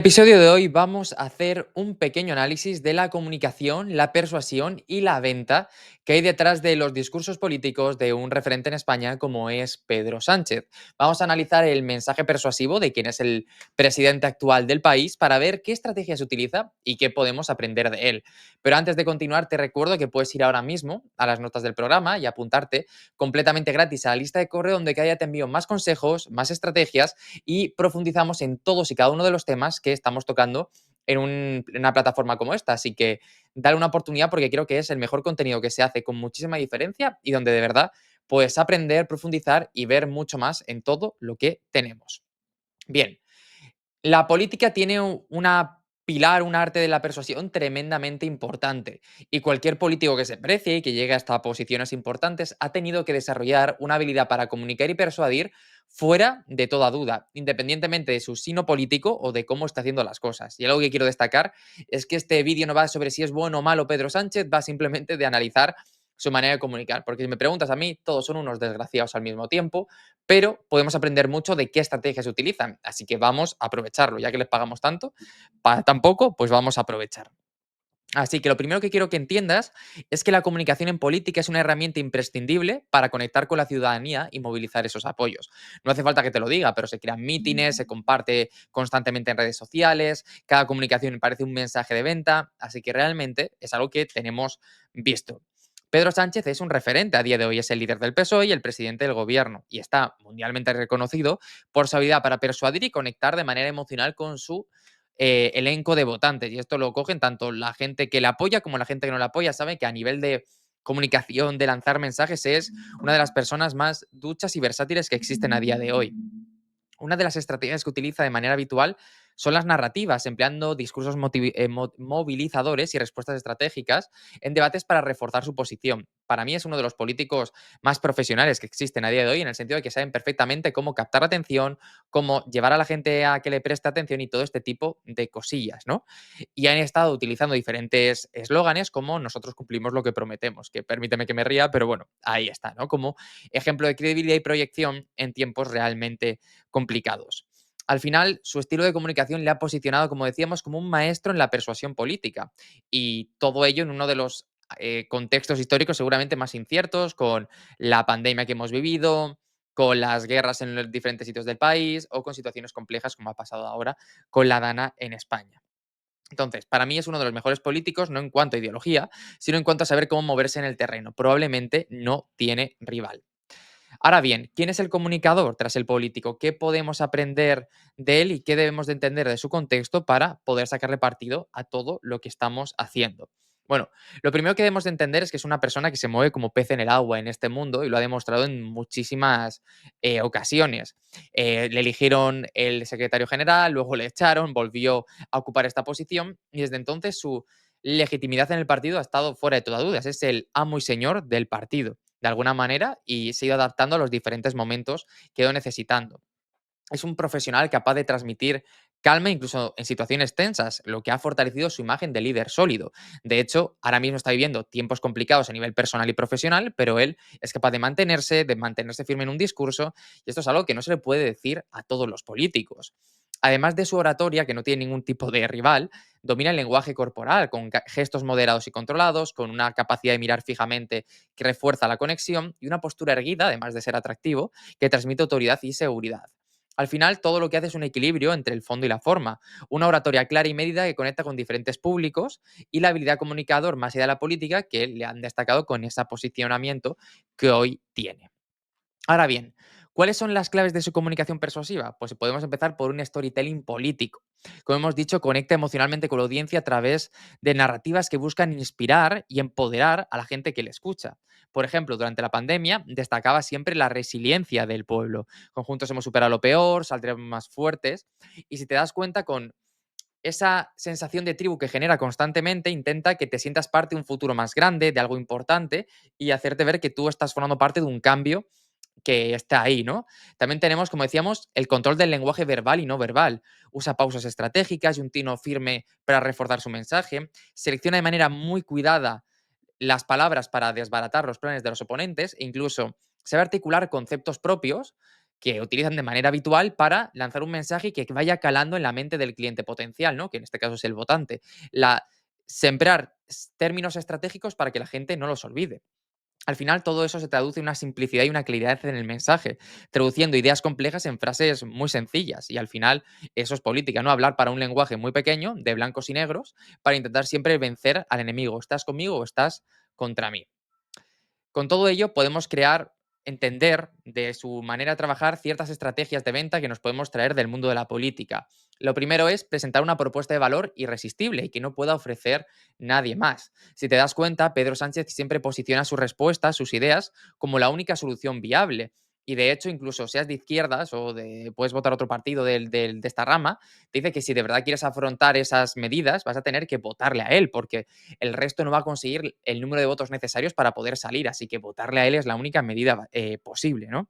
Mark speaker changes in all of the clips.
Speaker 1: Episodio de hoy vamos a hacer un pequeño análisis de la comunicación, la persuasión y la venta que hay detrás de los discursos políticos de un referente en España como es Pedro Sánchez. Vamos a analizar el mensaje persuasivo de quien es el presidente actual del país para ver qué estrategias utiliza y qué podemos aprender de él. Pero antes de continuar, te recuerdo que puedes ir ahora mismo a las notas del programa y apuntarte completamente gratis a la lista de correo donde cada día te envío más consejos, más estrategias y profundizamos en todos y cada uno de los temas que estamos tocando en una plataforma como esta. Así que dale una oportunidad porque creo que es el mejor contenido que se hace con muchísima diferencia y donde de verdad puedes aprender, profundizar y ver mucho más en todo lo que tenemos. Bien, la política tiene una pilar, un arte de la persuasión tremendamente importante y cualquier político que se precie y que llegue hasta posiciones importantes ha tenido que desarrollar una habilidad para comunicar y persuadir fuera de toda duda, independientemente de su sino político o de cómo está haciendo las cosas. Y algo que quiero destacar es que este vídeo no va sobre si es bueno o malo Pedro Sánchez, va simplemente de analizar su manera de comunicar, porque si me preguntas a mí, todos son unos desgraciados al mismo tiempo, pero podemos aprender mucho de qué estrategias utilizan. Así que vamos a aprovecharlo, ya que les pagamos tanto, para tan poco, pues vamos a aprovechar. Así que lo primero que quiero que entiendas es que la comunicación en política es una herramienta imprescindible para conectar con la ciudadanía y movilizar esos apoyos. No hace falta que te lo diga, pero se crean mítines, se comparte constantemente en redes sociales, cada comunicación parece un mensaje de venta, así que realmente es algo que tenemos visto. Pedro Sánchez es un referente a día de hoy, es el líder del PSOE y el presidente del gobierno, y está mundialmente reconocido por su habilidad para persuadir y conectar de manera emocional con su elenco de votantes. Y esto lo cogen tanto la gente que le apoya como la gente que no le apoya. Saben que a nivel de comunicación, de lanzar mensajes, es una de las personas más duchas y versátiles que existen a día de hoy. Una de las estrategias que utiliza de manera habitual son las narrativas, empleando discursos movilizadores y respuestas estratégicas en debates para reforzar su posición. Para mí es uno de los políticos más profesionales que existen a día de hoy, en el sentido de que saben perfectamente cómo captar atención, cómo llevar a la gente a que le preste atención y todo este tipo de cosillas, ¿no? Y han estado utilizando diferentes eslóganes como nosotros cumplimos lo que prometemos, que permíteme que me ría, pero bueno, ahí está, ¿no? Como ejemplo de credibilidad y proyección en tiempos realmente complicados. Al final, su estilo de comunicación le ha posicionado, como decíamos, como un maestro en la persuasión política. Y todo ello en uno de los contextos históricos seguramente más inciertos, con la pandemia que hemos vivido, con las guerras en los diferentes sitios del país o con situaciones complejas como ha pasado ahora con la Dana en España. Entonces, para mí es uno de los mejores políticos, no en cuanto a ideología, sino en cuanto a saber cómo moverse en el terreno. Probablemente no tiene rival. Ahora bien, ¿quién es el comunicador tras el político? ¿Qué podemos aprender de él y qué debemos de entender de su contexto para poder sacarle partido a todo lo que estamos haciendo? Bueno, lo primero que debemos de entender es que es una persona que se mueve como pez en el agua en este mundo y lo ha demostrado en muchísimas ocasiones. Le eligieron el secretario general, luego le echaron, volvió a ocupar esta posición y desde entonces su legitimidad en el partido ha estado fuera de toda duda. Es el amo y señor del partido de alguna manera y se ha ido adaptando a los diferentes momentos que ha ido necesitando. Es un profesional capaz de transmitir calma incluso en situaciones tensas, lo que ha fortalecido su imagen de líder sólido. De hecho, ahora mismo está viviendo tiempos complicados a nivel personal y profesional, pero él es capaz de mantenerse firme en un discurso, y esto es algo que no se le puede decir a todos los políticos. Además de su oratoria, que no tiene ningún tipo de rival, domina el lenguaje corporal, con gestos moderados y controlados, con una capacidad de mirar fijamente que refuerza la conexión y una postura erguida, además de ser atractivo, que transmite autoridad y seguridad. Al final, todo lo que hace es un equilibrio entre el fondo y la forma, una oratoria clara y medida que conecta con diferentes públicos y la habilidad comunicador más allá de la política que le han destacado con ese posicionamiento que hoy tiene. Ahora bien, ¿cuáles son las claves de su comunicación persuasiva? Pues podemos empezar por un storytelling político. Como hemos dicho, conecta emocionalmente con la audiencia a través de narrativas que buscan inspirar y empoderar a la gente que le escucha. Por ejemplo, durante la pandemia destacaba siempre la resiliencia del pueblo. Conjuntos hemos superado lo peor, saldremos más fuertes. Y si te das cuenta, con esa sensación de tribu que genera constantemente, intenta que te sientas parte de un futuro más grande, de algo importante, y hacerte ver que tú estás formando parte de un cambio que está ahí, ¿no? También tenemos, como decíamos, el control del lenguaje verbal y no verbal. Usa pausas estratégicas y un tino firme para reforzar su mensaje. Selecciona de manera muy cuidada las palabras para desbaratar los planes de los oponentes e incluso sabe articular conceptos propios que utilizan de manera habitual para lanzar un mensaje y que vaya calando en la mente del cliente potencial, ¿no? Que en este caso es el votante. La, sembrar términos estratégicos para que la gente no los olvide. Al final, todo eso se traduce en una simplicidad y una claridad en el mensaje, traduciendo ideas complejas en frases muy sencillas. Y al final, eso es política, ¿no? Hablar para un lenguaje muy pequeño, de blancos y negros, para intentar siempre vencer al enemigo. ¿Estás conmigo o estás contra mí? Con todo ello, podemos entender de su manera de trabajar ciertas estrategias de venta que nos podemos traer del mundo de la política. Lo primero es presentar una propuesta de valor irresistible y que no pueda ofrecer nadie más. Si te das cuenta, Pedro Sánchez siempre posiciona sus respuestas, sus ideas, como la única solución viable. Y de hecho, incluso seas de izquierdas o puedes votar otro partido de esta rama, te dice que si de verdad quieres afrontar esas medidas, vas a tener que votarle a él, porque el resto no va a conseguir el número de votos necesarios para poder salir, así que votarle a él es la única medida posible, ¿no?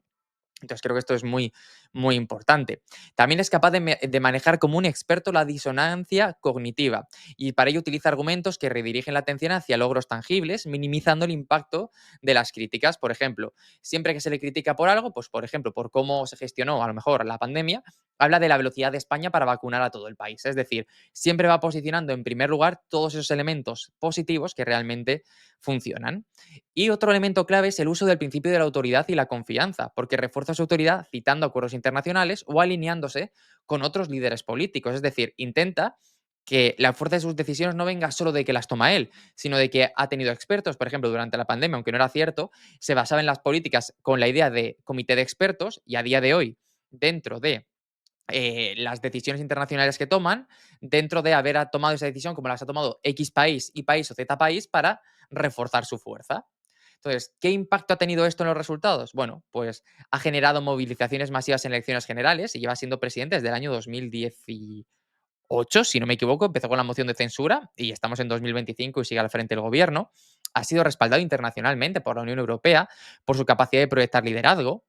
Speaker 1: Entonces creo que esto es muy, muy importante. También es capaz de manejar como un experto la disonancia cognitiva y para ello utiliza argumentos que redirigen la atención hacia logros tangibles, minimizando el impacto de las críticas. Por ejemplo, siempre que se le critica por algo, pues por ejemplo, por cómo se gestionó a lo mejor la pandemia, habla de la velocidad de España para vacunar a todo el país. Es decir, siempre va posicionando en primer lugar todos esos elementos positivos que realmente funcionan. Y otro elemento clave es el uso del principio de la autoridad y la confianza, porque refuerza su autoridad citando acuerdos internacionales o alineándose con otros líderes políticos. Es decir, intenta que la fuerza de sus decisiones no venga solo de que las toma él, sino de que ha tenido expertos. Por ejemplo, durante la pandemia, aunque no era cierto, se basaba en las políticas con la idea de comité de expertos y a día de hoy, dentro de las decisiones internacionales que toman, dentro de haber tomado esa decisión como las ha tomado X país, Y país o Z país para reforzar su fuerza. Entonces, ¿qué impacto ha tenido esto en los resultados? Bueno, pues ha generado movilizaciones masivas en elecciones generales y lleva siendo presidente desde el año 2018, si no me equivoco, empezó con la moción de censura y estamos en 2025 y sigue al frente del gobierno. Ha sido respaldado internacionalmente por la Unión Europea por su capacidad de proyectar liderazgo,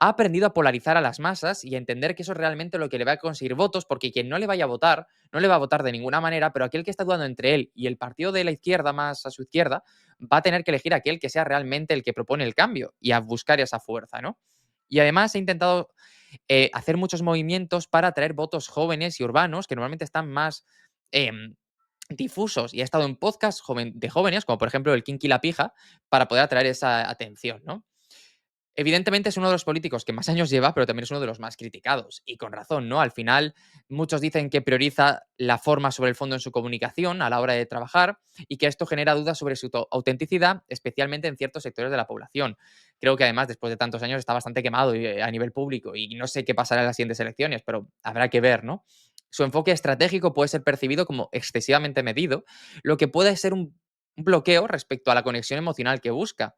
Speaker 1: ha aprendido a polarizar a las masas y a entender que eso es realmente lo que le va a conseguir votos, porque quien no le vaya a votar, no le va a votar de ninguna manera, pero aquel que está dudando entre él y el partido de la izquierda más a su izquierda, va a tener que elegir a aquel que sea realmente el que propone el cambio y a buscar esa fuerza, ¿no? Y además ha intentado hacer muchos movimientos para atraer votos jóvenes y urbanos que normalmente están más em, difusos y ha estado en podcasts de jóvenes, como por ejemplo el Kinky La Pija, para poder atraer esa atención, ¿no? Evidentemente es uno de los políticos que más años lleva, pero también es uno de los más criticados. Y con razón, ¿no? Al final, muchos dicen que prioriza la forma sobre el fondo en su comunicación a la hora de trabajar y que esto genera dudas sobre su autenticidad, especialmente en ciertos sectores de la población. Creo que además, después de tantos años, está bastante quemado a nivel público y no sé qué pasará en las siguientes elecciones, pero habrá que ver, ¿no? Su enfoque estratégico puede ser percibido como excesivamente medido, lo que puede ser un bloqueo respecto a la conexión emocional que busca.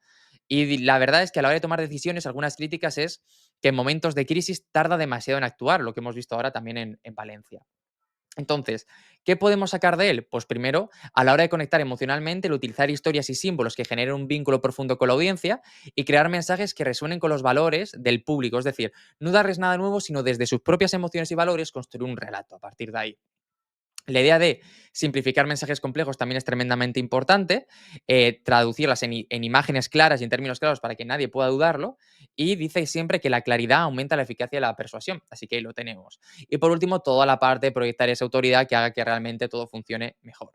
Speaker 1: Y la verdad es que a la hora de tomar decisiones, algunas críticas es que en momentos de crisis tarda demasiado en actuar, lo que hemos visto ahora también en Valencia. Entonces, ¿qué podemos sacar de él? Pues primero, a la hora de conectar emocionalmente, el utilizar historias y símbolos que generen un vínculo profundo con la audiencia y crear mensajes que resuenen con los valores del público. Es decir, no darles nada nuevo, sino desde sus propias emociones y valores construir un relato a partir de ahí. La idea de simplificar mensajes complejos también es tremendamente importante, traducirlas en imágenes claras y en términos claros para que nadie pueda dudarlo, y dice siempre que la claridad aumenta la eficacia de la persuasión, así que ahí lo tenemos. Y por último, toda la parte de proyectar esa autoridad que haga que realmente todo funcione mejor.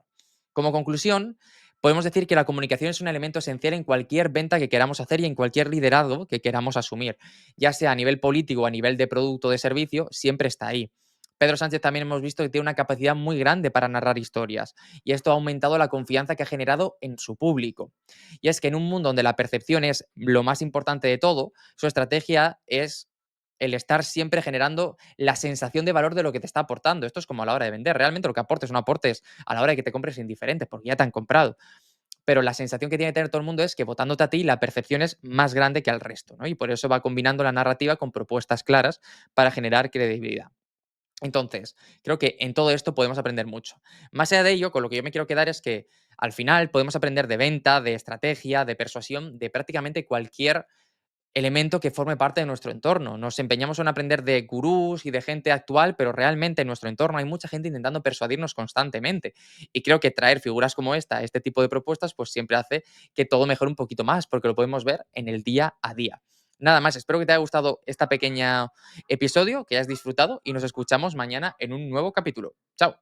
Speaker 1: Como conclusión, podemos decir que la comunicación es un elemento esencial en cualquier venta que queramos hacer y en cualquier liderazgo que queramos asumir, ya sea a nivel político o a nivel de producto o de servicio, siempre está ahí. Pedro Sánchez también hemos visto que tiene una capacidad muy grande para narrar historias y esto ha aumentado la confianza que ha generado en su público. Y es que en un mundo donde la percepción es lo más importante de todo, su estrategia es el estar siempre generando la sensación de valor de lo que te está aportando. Esto es como a la hora de vender. Realmente lo que aportes o no aportes a la hora de que te compres es indiferente porque ya te han comprado. Pero la sensación que tiene que tener todo el mundo es que votándote a ti la percepción es más grande que al resto, ¿no? Y por eso va combinando la narrativa con propuestas claras para generar credibilidad. Entonces, creo que en todo esto podemos aprender mucho. Más allá de ello, con lo que yo me quiero quedar es que al final podemos aprender de venta, de estrategia, de persuasión, de prácticamente cualquier elemento que forme parte de nuestro entorno. Nos empeñamos en aprender de gurús y de gente actual, pero realmente en nuestro entorno hay mucha gente intentando persuadirnos constantemente. Y creo que traer figuras como esta, este tipo de propuestas, pues siempre hace que todo mejore un poquito más, porque lo podemos ver en el día a día. Nada más, espero que te haya gustado esta pequeña episodio, que hayas disfrutado y nos escuchamos mañana en un nuevo capítulo. Chao.